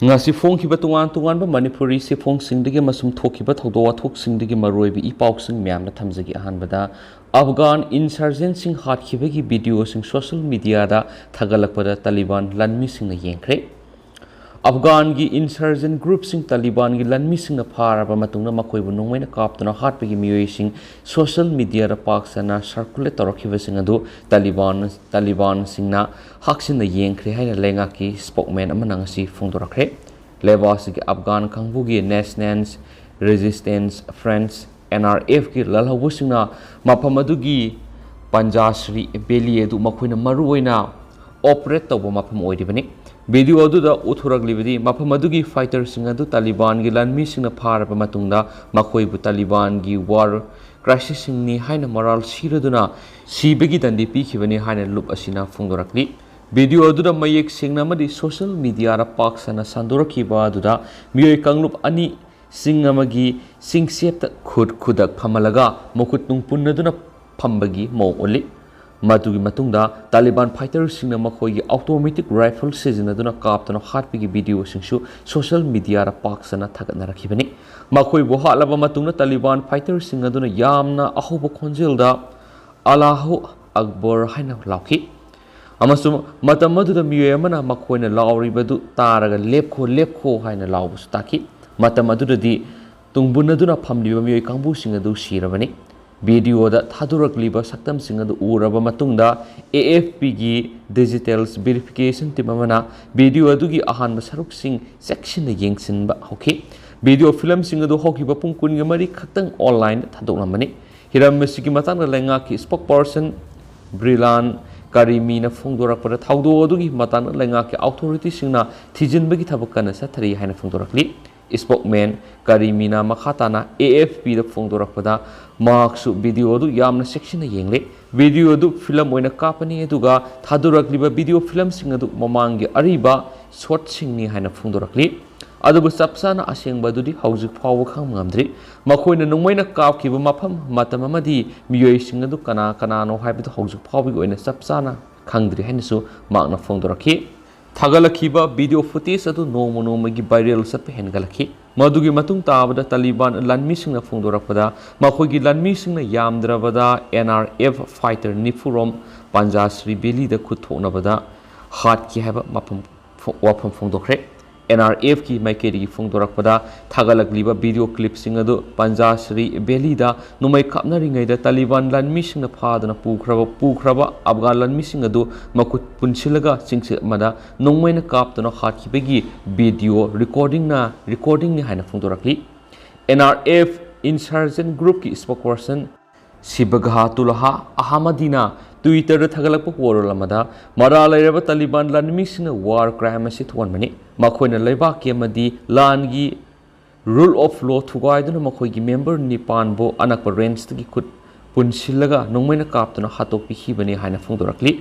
ngasi phongkhiba tungan manipuri se phongsingdagi masum thokhiba thawdo wathoksingdagi maroibi ipausing myamna thamjagi ahanbada Afghan insurgents sing hatkibagi video sing social media da thagalakpada Taliban lanmi singna yengkhre Afghan gi insurgent group sing Taliban gi lanmi singna pharaba matungna makoibu nongmaina kaptuna hatpagi Miyoising social media ra paksana circulate torokhiba sing adu Taliban singna haksina yengkhre haina lenga ki spokesman amana ngasi phongdorakhe lebas gi Afghan khangbugi National Resistance Friends NRF ki lalhawu singna mafam adugi Panjashri Beli edu makoina maruoina operate tawba mafam oidibani video aduda uthuraglibadi mafam adugi fighter sing adu Taliban gi lanmi singna pharaba matungda makoibu Taliban gi war crisis singni haina moral siraduna sibegi dandi pikhibani haina loop asina phongdorakli video aduda mayek singna madi social media ra paksana sandorakhiba aduda miyoi kanglup ani singamagi chingchepta khut phamalaga mokut nungpunnaduna phambagi mo oli madugi matungda Taliban fighters singna makhoigi automatic rifle sizinaduna kaptana hatpigi video singsu social media ra paksana thagatna rakhibani makhoi bo halaba matungna Taliban fighters singaduna yamna ahuba khonjelda Allahu Akbar haina lauki amasum matamaduna miyamana makhoina lauribadu taraga lepkho haina laubusu taki matam adudadi tungbungna phamliba miyoi kangbu singadu sirabani video da thadoklakliba saktam singadu uraba matungda AFP gi digital verification team amana video adugi ahanba saruk sing section na yengsinba hoki video film singadu hokiba pungkun gamari khaktang online thadoklamani hiram mesigi matangna lenga ki spokesperson Brilan Karimina phongdorakpada thawdo adugi matangna lenga ki authority singna thijinbagi thabakana sathari haina phongdorakli spokesman Karimina makhatana AFP da phongdorakpada maksu video du yamna section na yengle video du film oina kapani aduga thadorakliba video film sing adu mamangi ariba short singni haina phongdorakli adubu sapsana asengba dudi haujuk phawa khang ngamdri makoina nongmaina kapkiba mafam matam amadi Miyoising adu kana no haibidu haujuk phawi oina sapsana khangdri hainasu makna phongdorakhi Thagalakhiba video footage adu nomo gi viral satpe hengalakhi madugi matung tabada Taliban lanmi singna phongdorakpada makhoigi lanmi singna yamdrabada NRF fighter nifurom Panjashri Beli da khut thoknabada hat ki haba mafam wafam phongdokre NRF ki maikeri phongdorakpada thagalakliba video clip sing adu Panjashri Beli da numai khapnaringai da Taliban lanmi singna phadana pukraba Afghan lanmi sing adu makut punsilaga chingse mada nongmaina kaptana hatkibegi video recording ni haina phongdorakli NRF insurgent group ki spokesperson Sibaghatullah Ahmadina Twitter da thagalakpa worolamada maralairaba Taliban lanmi singna war crime asi thonmani makhoina leibaki amadi langi rule of law thugaiduna makhoigi member nipan bo anakpa range gi khut punsilaga nongmaina kaptuna hatokpi hibani haina phongdorakli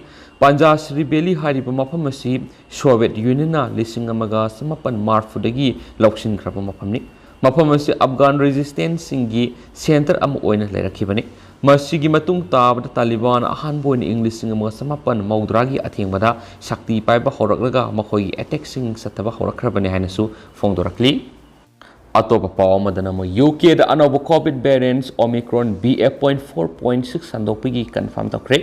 Panjashri Beli hariba mafam asi Soviet Union na lising amaga samapan marfudagi lauksin kraba mafamni mafam asi Afghan resistance singi center am oina leirakhibani masigi matung tabada Taliban ahan boin English sing amaga samapan maudragi athengmada shakti paiba horaklaga makhoigi attack sing sataba horakrabani hainasu phongdorakli atopa pawamadana mo UK da anobo COVID variants Omicron BA.4.6 sandopigi confirm tokre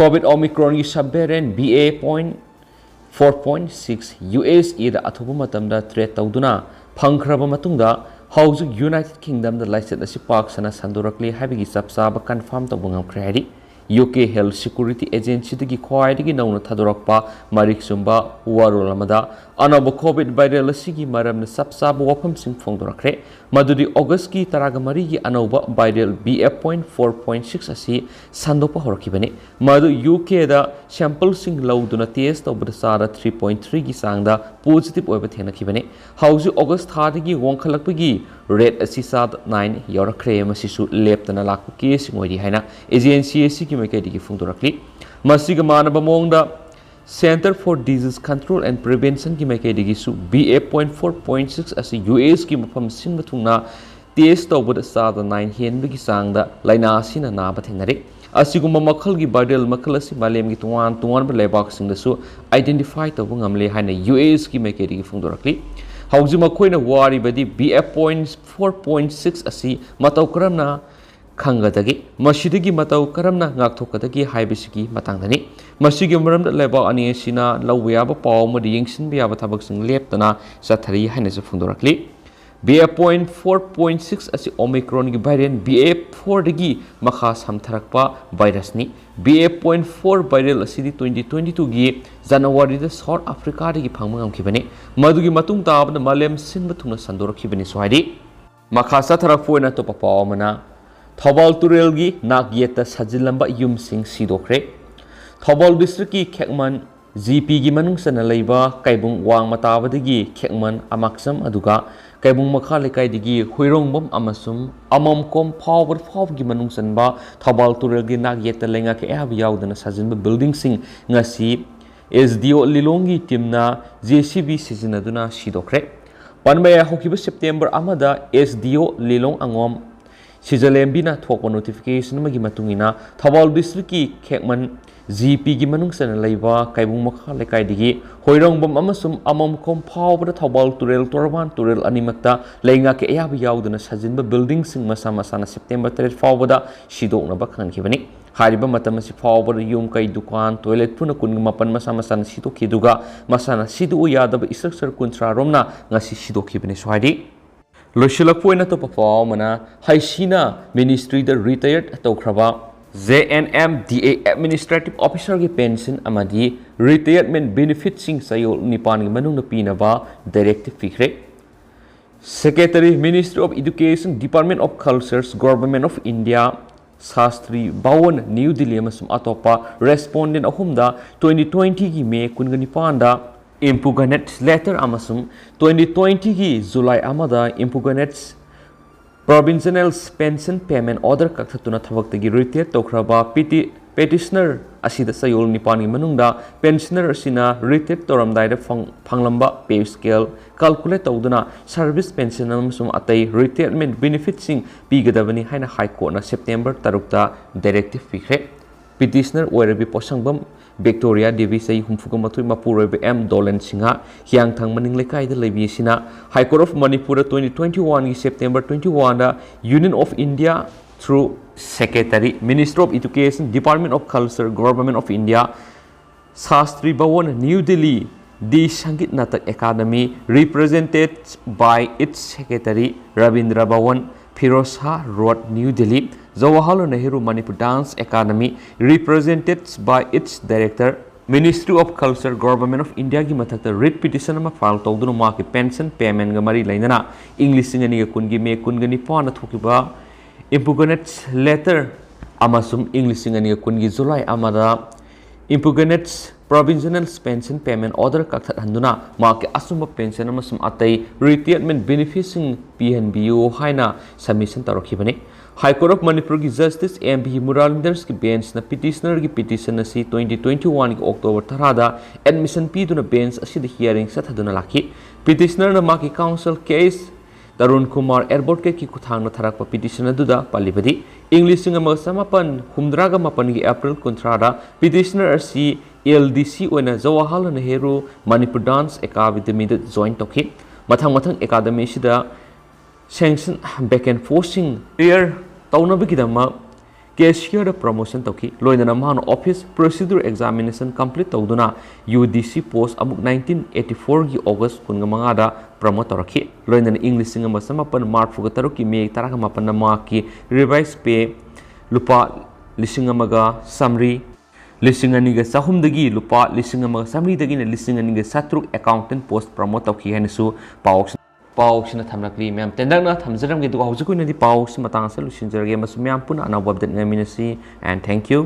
COVID Omicron gi subvariant BA.4.6 USA da athuba matamda threat tawduna phangkhraba matungda haujuk United Kingdom da license asi paksana sandorakli habigi sapsaba confirm tawbangam khari UK Health Security Agency dagi khwaidagi nauna thadorakpa marik sumba warolamada anobo COVID viral asigi maramna sapsaba wafam sing phongdorakre madudi August ki taragamari gi anoba viral BF.4.6 asi sandopa horakibani madu UK da sample sing lauduna test tawbada sara 3.3 gi sangda positive oiba thenakibani hauju August thadagi wongkhalakpagi rate asi sad 9 yorakre masisu leptana lakpa case ngoi haina agency asi ki maikadi gi phongdorakli masiga manaba mongda Center for Disease Control and Prevention ki maikadi gi su BA.4.6 asi US ki mafam singa thungna test tawbada sada 9 hen bigi sangda laina asina naba thenare ꯑꯁꯤꯒꯨꯝꯕ ꯃꯈꯜꯒꯤ viral ꯃꯈꯜ ꯑꯁꯤ ꯃꯥꯂꯦꯝꯒꯤ ꯇꯣꯉꯥꯟ ꯇꯣꯉꯥꯟꯕ ꯂꯩꯕꯥꯛꯁꯤꯡꯗꯁꯨ identify ꯇꯧꯕ ꯉꯝꯂꯦ ꯍꯥꯏꯅ USꯒꯤ ꯃꯥꯏꯀꯩꯗꯒꯤ ꯐꯣꯡꯗꯣꯔꯛꯂꯤ꯫ ꯍꯧꯖꯤꯛ ꯃꯈꯣꯏꯅ ꯋꯥꯔꯤꯕꯗꯤ BF.4.6 ꯑꯁꯤ ꯃꯇꯧ ꯀꯔꯝꯅ ꯈꯪꯒꯗꯒꯦ, ꯃꯁꯤꯗꯒꯤ ꯃꯇꯧ ꯀꯔꯝꯅ ꯉꯥꯛꯊꯣꯛꯀꯗꯒꯦ ꯍꯥꯏꯕꯁꯤꯒꯤ ꯃꯇꯥꯡꯗꯅꯤ꯫ ꯃꯁꯤꯒꯤ ꯃꯔꯝꯗ ꯂꯩꯕꯥꯛ ꯑꯅꯤ ꯑꯁꯤꯅ ꯂꯧꯕ ꯌꯥꯕ ꯄꯥꯎ ꯑꯃꯗꯤ ꯌꯦꯡꯁꯤꯟꯕ ꯌꯥꯕ ꯊꯕꯛꯁꯤꯡ ꯂꯦꯞꯇꯅ ꯆꯠꯊꯔꯤ ꯍꯥꯏꯅꯁꯨ ꯐꯣꯡꯗꯣꯔꯛꯂꯤ꯫ BF.4.6 ꯑꯁꯤ Omicronꯒꯤ ꯚꯥꯏꯔꯦꯟ BF.4ꯗꯒꯤ ꯃꯈꯥ ꯁꯝꯊꯔꯛꯄ ꯚꯥꯏꯔꯁꯅꯤ꯫ BF.4 ꯚꯥꯏꯔꯦꯜ ꯑꯁꯤꯗꯤ 2022ꯒꯤ ꯖꯅꯋꯥꯔꯤꯗ ꯁꯥꯎꯊ ꯑꯐ꯭ꯔꯤꯀꯥꯗꯒꯤ ꯐꯪꯕ ꯉꯝꯈꯤꯕꯅꯤ꯫ ꯃꯗꯨꯒꯤ ꯃꯇꯨꯡ ꯇꯥꯕꯗ ꯃꯥꯂꯦꯝ ꯁꯤꯟꯕ ꯊꯨꯡꯅ ꯁꯟꯗꯣꯔꯛꯈꯤꯕꯅꯤꯁꯨ ꯍꯥꯏꯔꯤ꯫ ꯃꯈꯥ ꯆꯠꯊꯔꯛꯄ ꯑꯣꯏꯅ ꯑꯇꯣꯞꯄ ꯄꯥꯎ ꯑꯃꯅ ꯊꯧꯕꯥꯜ ꯇꯨꯔꯦꯜꯒꯤ ꯅꯥꯛ ꯌꯦꯠꯇ ꯁꯥꯖꯤꯜꯂꯝꯕ ꯌꯨꯝꯁꯤꯡ ꯁꯤꯗꯣꯛꯈ꯭ꯔꯦ꯫ ꯊꯧꯕꯥꯜ ꯗꯤꯁꯇ꯭ꯔꯤꯛꯀꯤ ꯈꯦꯛꯃꯟ GPꯒꯤ ꯃꯅꯨꯡ ꯆꯟꯅ ꯂꯩꯕ ꯀꯩꯕꯨꯡ ꯋꯥꯡꯃ ꯇꯥꯕꯗꯒꯤ ꯈꯦꯛꯃꯟ ꯑꯃꯥꯛꯁꯝ ꯑꯗꯨꯒ ꯀꯩꯕꯨꯡ ꯃꯈꯥ ꯂꯩꯀꯥꯏꯗꯒꯤ ꯍꯨꯏꯔꯣꯡꯕꯝ ꯑꯃꯁꯨꯡ ꯑꯃꯝꯀꯣꯝ ꯐꯥꯎꯕꯒꯤ ꯃꯅꯨꯡ ꯆꯟꯕ ꯊꯧꯕꯥꯜ ꯇꯨꯔꯦꯜꯒꯤ ꯅꯥꯛ ꯌꯦꯠꯇ ꯂꯩꯉꯥꯛꯀꯤ ꯑꯌꯥꯕ ꯌꯥꯎꯗꯅ ꯁꯥꯖꯤꯟꯕ ꯕꯤꯜꯗꯤꯡꯁꯤꯡ ꯉꯁꯤ SDO ꯂꯤꯂꯣꯡꯒꯤ ꯇꯤꯝꯅ JCB ꯁꯤꯖꯤꯟꯅꯗꯨꯅ ꯁꯤꯗꯣꯛꯈ꯭ꯔꯦ꯫ ꯄꯟꯕ ꯌꯥꯏ ꯍꯧꯈꯤꯕ ꯁꯦꯞꯇꯦꯝꯕꯔ ꯑꯃꯗ SDO ꯂꯤꯂꯣꯡ ꯑꯉꯣꯝ ꯁꯤꯖꯂꯦꯝꯕꯤꯅ ꯊꯣꯛꯄ ꯅꯣꯇꯤꯐꯤꯀꯦꯁꯟ ꯑꯃꯒꯤ ꯃꯇꯨꯡ ꯏꯟꯅ ꯊꯧꯕꯥꯜ ꯗꯤꯁꯇ꯭ꯔꯤꯛꯀꯤ ꯈꯦꯛꯃꯟ GPꯒꯤ ꯃꯅꯨꯡ ꯆꯟꯅ ꯂꯩꯕ ꯀꯩꯕꯨꯡ ꯃꯈꯥ ꯂꯩꯀꯥꯏꯗꯒꯤ ꯍꯣꯏꯔꯣꯡꯕꯝ ꯑꯃꯁꯨꯡ ꯑꯃꯝꯈꯣꯝ ꯐꯥꯎꯕꯗ ꯊꯧꯕꯥꯜ ꯇꯨꯔꯦꯜ ꯇꯣꯔꯕꯥꯟ ꯇꯨꯔꯦꯜ ꯑꯅꯤꯃꯛꯇ ꯂꯩꯉꯥꯛꯀꯤ ꯑꯌꯥꯕ ꯌꯥꯎꯗꯅ ꯁꯥꯖꯤꯟꯕ ꯕꯤꯜꯗꯤꯡꯁꯤꯡ ꯃꯁꯥ ꯃꯁꯥꯅ ꯁꯦꯞꯇꯦꯝꯕꯔ 3 ꯐꯥꯎꯕꯗ ꯁꯤꯗꯣꯛꯅꯕ ꯈꯪꯍꯟꯈꯤꯕꯅꯤ꯫ ꯍꯥꯏꯔꯤꯕ ꯃꯇꯝ ꯑꯁꯤ ꯐꯥꯎꯕꯗ ꯌꯨꯝ ꯀꯩ ꯗꯨꯀꯥꯟ ꯇꯣꯏꯂꯦꯠ ꯄꯨꯟꯅ 28 ꯃꯁꯥ ꯃꯁꯥꯅ ꯁꯤꯗꯣꯛꯈꯤ ꯑꯗꯨꯒ ꯃꯁꯥꯅ ꯁꯤꯗꯣꯛꯎ ꯌꯥꯗꯕ ꯏꯁꯇ꯭ꯔꯛꯆꯔ 30 ꯔꯣꯝꯅ ꯉꯁꯤ ꯁꯤꯗꯣꯛꯈꯤꯕꯅꯤꯁꯨ ꯍꯥꯏꯔꯤ꯫ ꯂꯣꯏꯁꯤꯜꯂꯛꯄ ꯑꯣꯏꯅ ꯑꯇꯣꯞꯄ ꯄꯥꯎ ꯑꯃꯅ ꯍꯩꯁꯤꯅ ꯃꯤꯅꯤꯁꯇ꯭ꯔꯤꯗ ꯔꯤꯇꯥꯌꯔ ꯇꯧꯈ꯭ꯔꯕ JNMDA ꯑꯦꯗꯃꯤꯅꯤꯁꯇ꯭ꯔꯦꯇꯤꯚ ꯑꯣꯐꯤꯁꯔꯒꯤ ꯄꯦꯟꯁꯟ ꯑꯃꯗꯤ ꯔꯤꯇꯥꯌꯔꯃꯦꯟꯠ ꯕꯦꯅꯤꯐꯤꯠꯁꯤꯡ ꯆꯌꯣꯜ 9ꯒꯤ ꯃꯅꯨꯡꯗ ꯄꯤꯅꯕ ꯗꯥꯏꯔꯦꯛꯇꯤꯚ ꯄꯤꯈ꯭ꯔꯦ꯫ Secretary, ministry of education, department of cultures, government of India, Shastri Bhawan, New Delhi ꯑꯃꯁꯨꯡ ꯑꯇꯣꯞꯄ ꯔꯦꯁꯄꯣꯟꯗꯦꯟꯠ ꯑꯍꯨꯝꯗ 2020ꯒꯤ ꯃꯦ 19ꯗ ꯏꯝꯄꯨꯒꯅꯦꯠ ꯂꯦꯇꯔ ꯑꯃꯁꯨꯡ 2020ꯒꯤ ꯖꯨꯂꯥꯏ 1ꯗ ꯏꯝꯄꯨꯒꯅꯦꯠ ꯄ꯭ꯔꯣꯚꯤꯟꯁꯅꯦꯜ ꯄꯦꯟꯁꯟ ꯄꯦꯃꯦꯟꯠ ꯑꯣꯔꯗꯔ ꯀꯛꯊꯠꯇꯨꯅ ꯊꯕꯛꯇꯒꯤ ꯔꯤꯇꯥꯌꯔ ꯇꯧꯈ꯭ꯔꯕ ꯄꯦꯇꯤꯁꯅꯔ ꯑꯁꯤꯗ ꯆꯌꯣꯜ 9ꯒꯤ ꯃꯅꯨꯡꯗ ꯄꯦꯟꯁꯅꯔ ꯑꯁꯤꯅ ꯔꯤꯇꯥꯌꯔ ꯇꯧꯔꯝꯗꯥꯏꯗ ꯐꯪꯂꯝꯕ ꯄꯦ ꯁ꯭ꯀꯦꯜ ꯀꯥꯜꯀꯨꯂꯦꯠ ꯇꯧꯗꯨꯅ ꯁꯔꯚꯤꯁ ꯄꯦꯟꯁꯟ ꯑꯃꯁꯨꯡ ꯑꯇꯩ ꯔꯤꯇꯥꯌꯔꯃꯦꯟꯠ ꯕꯦꯅꯤꯐꯤꯠꯁꯤꯡ ꯄꯤꯒꯗꯕꯅꯤ ꯍꯥꯏꯅ ꯍꯥꯏꯀꯣꯔꯠꯅ ꯁꯦꯞꯇꯦꯝꯕꯔ 6ꯇ ꯗꯥꯏꯔꯦꯛꯇꯤꯚ ꯄꯤꯈ꯭ꯔꯦ꯫ ꯄꯤꯇꯤꯁꯅꯔ ꯑꯣꯏꯔꯕꯤ ꯄꯣꯠꯁꯪꯕꯝ ꯚꯤꯛꯇꯣꯔꯤꯌꯥ ꯗꯦꯕꯤ ꯆꯍꯤ 63, ꯃꯄꯨꯔꯣꯏꯕ M. ꯗꯣꯂꯟ ꯁꯤꯡꯍ ꯍꯤꯌꯥꯡꯊꯥꯡ ꯃꯅꯤꯡ ꯂꯩꯀꯥꯏꯗ ꯂꯩꯕꯤ ꯑꯁꯤꯅ ꯍꯥꯏꯀꯣꯔꯠ ꯑꯣꯐ ꯃꯅꯤꯄꯨꯔꯗ 2021ꯒꯤ ꯁꯦꯞꯇꯦꯝꯕꯔ 21ꯗ union of India through Secretary, Ministry of Education, Department of Culture, Government of India, Shastri Bhawan, New Delhi, the Sangeet Natak Academy, represented by its Secretary Rabindra Bhawan, Firozha Road, New Delhi, Jawaharlal Nehru Manipur Dance Academy, represented by its Director, Ministry of Culture, Government of India की मथक्ता writ petition अमा file तौदुना माकी pension payment गा मरी लैनना English सिंगनी गा कुनगी मे कुनगनी पाना थोकिबा इम्पुगनेट letter अमासुम English सिंगनी गा कुनगी जुलाई अमादा impugned provisional pension payment order कथत हंदुना माकी असुंबा पेंशन अमासुम अतै रिटायरमेंट बेनिफिट्सिंग पीहनबियो हाइना सबमिशन तौरखिबने। हाई कोर्ट ऑफ मणिपुर की जस्टिस M.B. मुरालिंदर्स की बेंच न पिटिशनर की पिटिशन असी 2021 की अक्टोबर 3 एडमिशन पीदुना बेंच असिदा हियरिंग सथदुना लाखी। पिटिशनर न माकी काउंसिल केस तरुण कुमार एडवोकेट की खुथांगना थरकपा पिटिशन अदुदा पल्लिबदी इंग्लिश सिंगमसमापन हुमद्रागा मपन की अप्रैल 13 पिटिशनर असी LDC ओइना जवाहरलाल नेहरू मणिपुर डांस एकाडेमी दा जॉइन तौखी। मथंग एकाडेमी सिदा सैंक्शन बैकेंड फोर्सिंग क्लियर तौनबगिदमक कैशियर प्रमोशन तौखी लोइदना मान ऑफिस प्रोसीड्यूर एग्जामिनेशन कंप्लीट तौदुना UDC पोस्ट अमुक 1984 की अगस्त 15 प्रमोट तौरखी। लोइदना इंग्लिश सिंगमसमापन मार्च 3 की मे 15 मार्क की रिवाइज पे लुपा लिसिंग अमगा समरी लिसिंग अनिगा सहुमदगी लुपा लिसिंग अमगा समरीदगी लिसिंग अनिगा सत्रुक अकाउंटेंट पोस्ट प्रमोट तौखी हैनसु पाउक्सिना थमलकली मैम तेंदंगना थमजरमगे दुगा हौजुकुनदि पाउक्सि मतांगसे लुसिंजरगे मसु मैम पुना अनौब अपडेट ngamiनसी एंड थैंक यू।